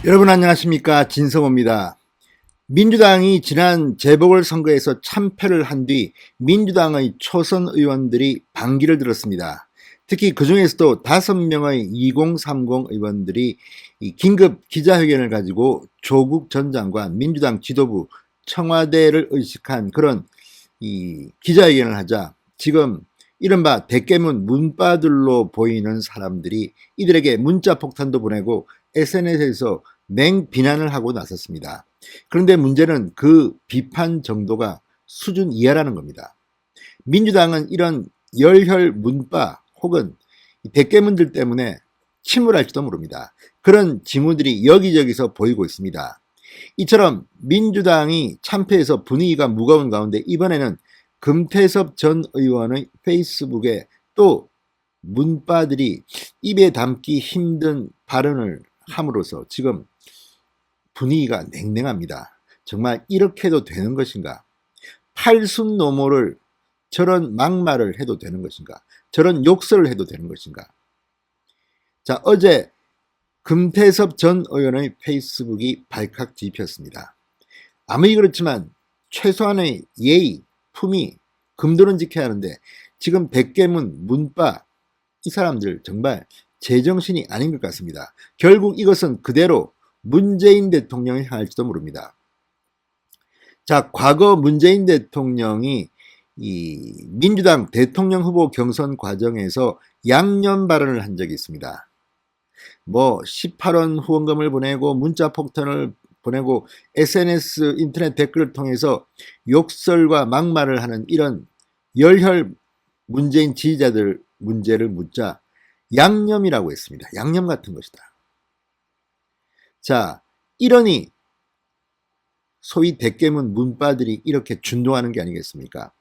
여러분 안녕하십니까, 진성호입니다. 민주당이 지난 재보궐선거에서 참패를 한 뒤 민주당의 초선 의원들이 반기를 들었습니다. 특히 그 중에서도 5명의 2030 의원들이 이 긴급 기자회견을 가지고 조국 전 장관, 민주당 지도부, 청와대를 의식한 그런 이 기자회견을 하자 지금 이른바 대깨문 문바들로 보이는 사람들이 이들에게 문자 폭탄도 보내고 SNS에서 맹비난을 하고 나섰습니다. 그런데 문제는 그 비판 정도가 수준 이하라는 겁니다. 민주당은 이런 열혈 문바 혹은 대깨문들 때문에 침울할지도 모릅니다. 그런 징후들이 여기저기서 보이고 있습니다. 이처럼 민주당이 참패해서 분위기가 무거운 가운데 이번에는 금태섭 전 의원의 페이스북에 또 문바들이 입에 담기 힘든 발언을 함으로써 지금 분위기가 냉랭합니다. 정말 이렇게도 되는 것인가? 팔순 노모를 저런 막말을 해도 되는 것인가? 저런 욕설을 해도 되는 것인가? 자, 어제 금태섭 전 의원의 페이스북이 발칵 뒤집혔습니다. 아무리 그렇지만 최소한의 예의, 품위, 금도는 지켜야 하는데 지금 대깨문, 문바 이 사람들 정말 제정신이 아닌 것 같습니다. 결국 이것은 그대로 문재인 대통령을 향할지도 모릅니다. 자, 과거 문재인 대통령이 이 민주당 대통령 후보 경선 과정에서 양념 발언을 한 적이 있습니다. 뭐 18원 후원금을 보내고 문자 폭탄을 보내고 SNS 인터넷 댓글을 통해서 욕설과 막말을 하는 이런 열혈 문재인 지지자들 문제를 묻자 양념이라고 했습니다. 양념 같은 것이다. 자, 이러니 소위 대깨문 문바들이 이렇게 준동하는 게 아니겠습니까?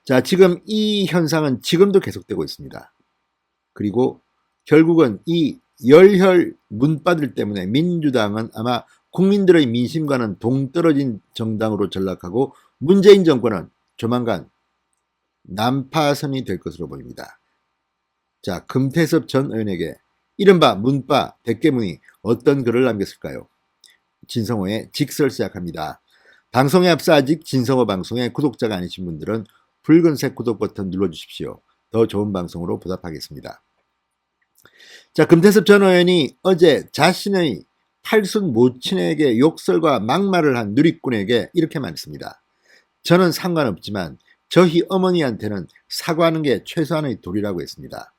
자, 지금 이 현상은 지금도 계속되고 있습니다. 그리고 결국은 이 열혈 문바들 때문에 민주당은 아마 국민들의 민심과는 동떨어진 정당으로 전락하고 문재인 정권은 조만간 난파선이 될 것으로 보입니다. 자, 금태섭 전 의원에게 이른바 문바 대깨문이 어떤 글을 남겼을까요? 진성호의 직설 시작합니다. 방송에 앞서 아직 진성호 방송의 구독자가 아니신 분들은 붉은색 구독 버튼 눌러주십시오. 더 좋은 방송으로 보답하겠습니다. 자, 금태섭 전 의원이 어제 자신의 팔순 모친에게 욕설과 막말을 한 누리꾼에게 이렇게 말했습니다. 저는 상관없지만 저희 어머니한테는 사과하는 게 최소한의 도리라고 했습니다.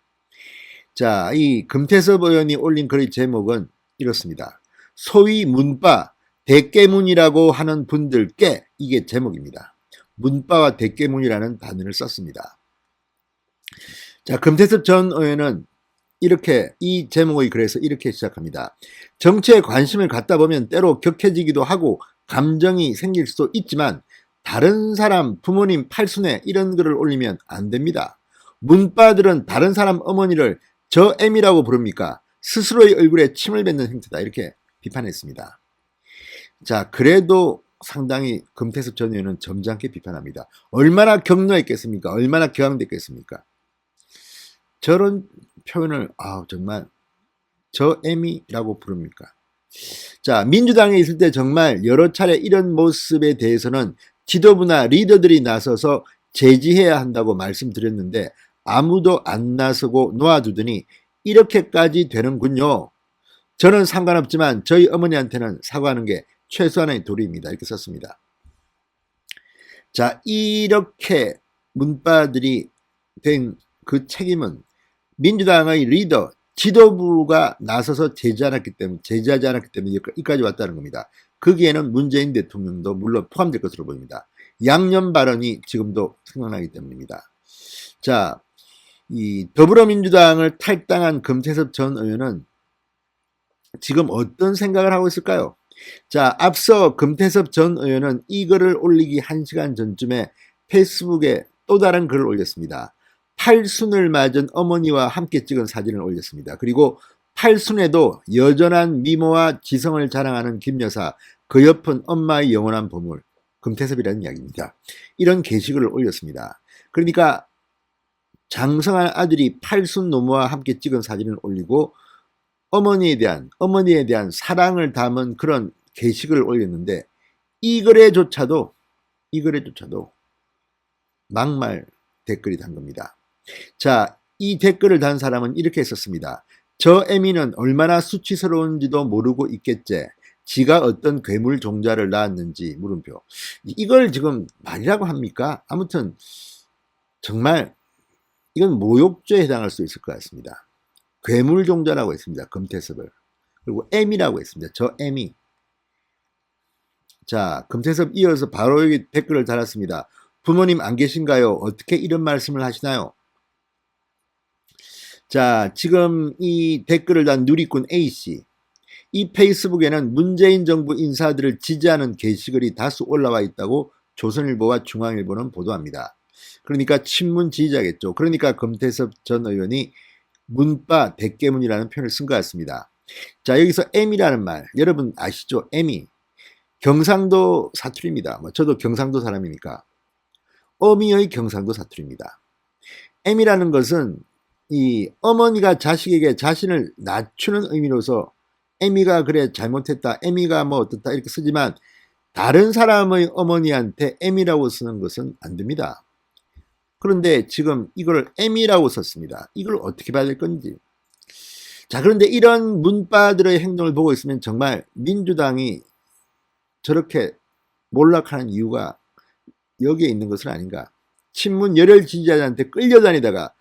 자, 이 금태섭 의원이 올린 글의 제목은 이렇습니다. 소위 문바, 대깨문이라고 하는 분들께, 이게 제목입니다. 문바와 대깨문이라는 단어를 썼습니다. 자, 금태섭 전 의원은 이렇게 이 제목의 글에서 이렇게 시작합니다. 정치에 관심을 갖다 보면 때로 격해지기도 하고 감정이 생길 수도 있지만 다른 사람 부모님 팔순에 이런 글을 올리면 안 됩니다. 문바들은 다른 사람 어머니를 저 애미라고 부릅니까? 스스로의 얼굴에 침을 뱉는 행태다. 이렇게 비판했습니다. 자, 그래도 상당히 금태섭 전 의원은 점잖게 비판합니다. 얼마나 격노했겠습니까? 얼마나 격앙됐겠습니까? 저런 표현을 정말 저 애미라고 부릅니까? 자, 민주당에 있을 때 정말 여러 차례 이런 모습에 대해서는 지도부나 리더들이 나서서 제지해야 한다고 말씀드렸는데 아무도 안 나서고 놓아두더니 이렇게까지 되는군요. 저는 상관없지만 저희 어머니한테는 사과하는 게 최소한의 도리입니다. 이렇게 썼습니다. 자, 이렇게 문바들이 된 그 책임은 민주당의 리더, 지도부가 나서서 제지하지 않았기 때문에 여기까지 왔다는 겁니다. 거기에는 문재인 대통령도 물론 포함될 것으로 보입니다. 양념 발언이 지금도 생각나기 때문입니다. 자, 이 더불어민주당을 탈당한 금태섭 전 의원은 지금 어떤 생각을 하고 있을까요? 자, 앞서 금태섭 전 의원은 이 글을 올리기 1시간 전쯤에 페이스북에 또 다른 글을 올렸습니다. 팔순을 맞은 어머니와 함께 찍은 사진을 올렸습니다. 그리고 팔순에도 여전한 미모와 지성을 자랑하는 김여사, 그 옆은 엄마의 영원한 보물, 금태섭이라는 이야기입니다. 이런 게시글을 올렸습니다. 그러니까 장성한 아들이 팔순 노모와 함께 찍은 사진을 올리고 어머니에 대한 사랑을 담은 그런 게시글을 올렸는데 이 글에조차도 막말 댓글이 단 겁니다. 자, 이 댓글을 단 사람은 이렇게 썼습니다. 저 애미는 얼마나 수치스러운지도 모르고 있겠제. 지가 어떤 괴물 종자를 낳았는지 물음표. 이걸 지금 말이라고 합니까? 아무튼 정말 이건 모욕죄에 해당할 수 있을 것 같습니다. 괴물 종자라고 했습니다. 금태섭을. 그리고 애미라고 했습니다. 저 애미. 자, 금태섭 이어서 바로 여기 댓글을 달았습니다. 부모님 안 계신가요? 어떻게 이런 말씀을 하시나요? 자, 지금 이 댓글을 단 누리꾼 A씨. 이 페이스북에는 문재인 정부 인사들을 지지하는 게시글이 다수 올라와 있다고 조선일보와 중앙일보는 보도합니다. 그러니까 친문 지지자겠죠. 그러니까 금태섭 전 의원이 문바 대깨문이라는 표현을 쓴 것 같습니다. 자, 여기서 M이라는 말 여러분 아시죠? M이 경상도 사투리입니다. 저도 경상도 사람이니까 어미의 경상도 사투리입니다. M이라는 것은 이 어머니가 자식에게 자신을 낮추는 의미로서 애미가 그래 잘못했다, 애미가 뭐 어떻다 이렇게 쓰지만 다른 사람의 어머니한테 애미라고 쓰는 것은 안 됩니다. 그런데 지금 이걸 애미라고 썼습니다. 이걸 어떻게 봐야 될 건지. 자, 그런데 이런 문바들의 행동을 보고 있으면 정말 민주당이 저렇게 몰락하는 이유가 여기에 있는 것은 아닌가. 친문 열혈 지지자들한테 끌려다니다가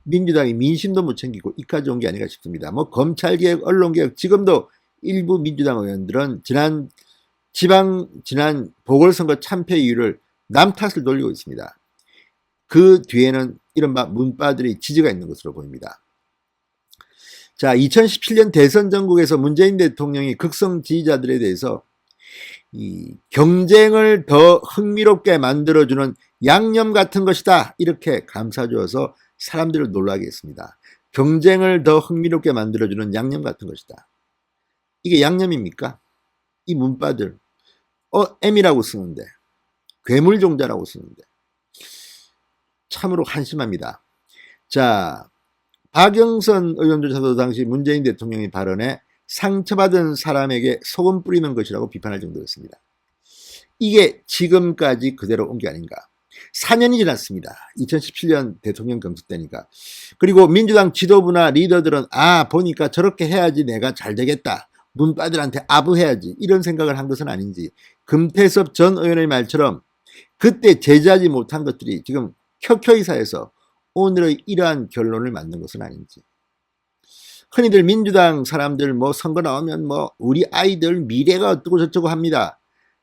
민주당이 민심도 못 챙기고 이까지 온 게 아닌가 싶습니다. 뭐 검찰개혁, 언론개혁, 지금도 일부 민주당 의원들은 지난 보궐선거 참패 이유를 남 탓을 돌리고 있습니다. 그 뒤에는 이른바 문바들의 지지가 있는 것으로 보입니다. 자, 2017년 대선 전국에서 문재인 대통령이 극성 지지자들에 대해서 이 경쟁을 더 흥미롭게 만들어주는 양념 같은 것이다 이렇게 감싸주어서 사람들을 놀라게 했습니다. 경쟁을 더 흥미롭게 만들어주는 양념 같은 것이다. 이게 양념입니까? 이 문바들 M이라고 쓰는데 괴물종자라고 쓰는데 참으로 한심합니다. 자, 박영선 의원조차도 당시 문재인 대통령의 발언에 상처받은 사람에게 소금 뿌리는 것이라고 비판할 정도였습니다. 이게 지금까지 그대로 온 게 아닌가. 4년이 지났습니다. 2017년 대통령 경선 때니까. 그리고 민주당 지도부나 리더들은 보니까 저렇게 해야지 내가 잘 되겠다. 문바들한테 아부해야지. 이런 생각을 한 것은 아닌지. 금태섭 전 의원의 말처럼 그때 제지하지 못한 것들이 지금 켜켜이사해서 오늘의 이러한 결론을 만든 것은 아닌지. 흔히들 민주당 사람들 뭐 선거 나오면 뭐 우리 아이들 미래가 어떻고 저쩌고 합니다.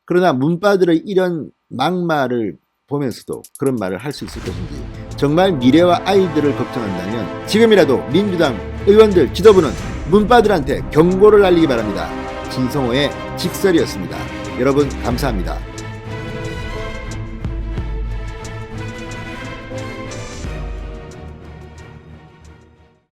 그러나 문바들의 이런 막말을 보면서도 그런 말을 할 수 있을 것인지, 정말 미래와 아이들을 걱정한다면 지금이라도 민주당 의원들 지도부는 문바들한테 경고를 날리기 바랍니다. 진성호의 직설이었습니다. 여러분 감사합니다.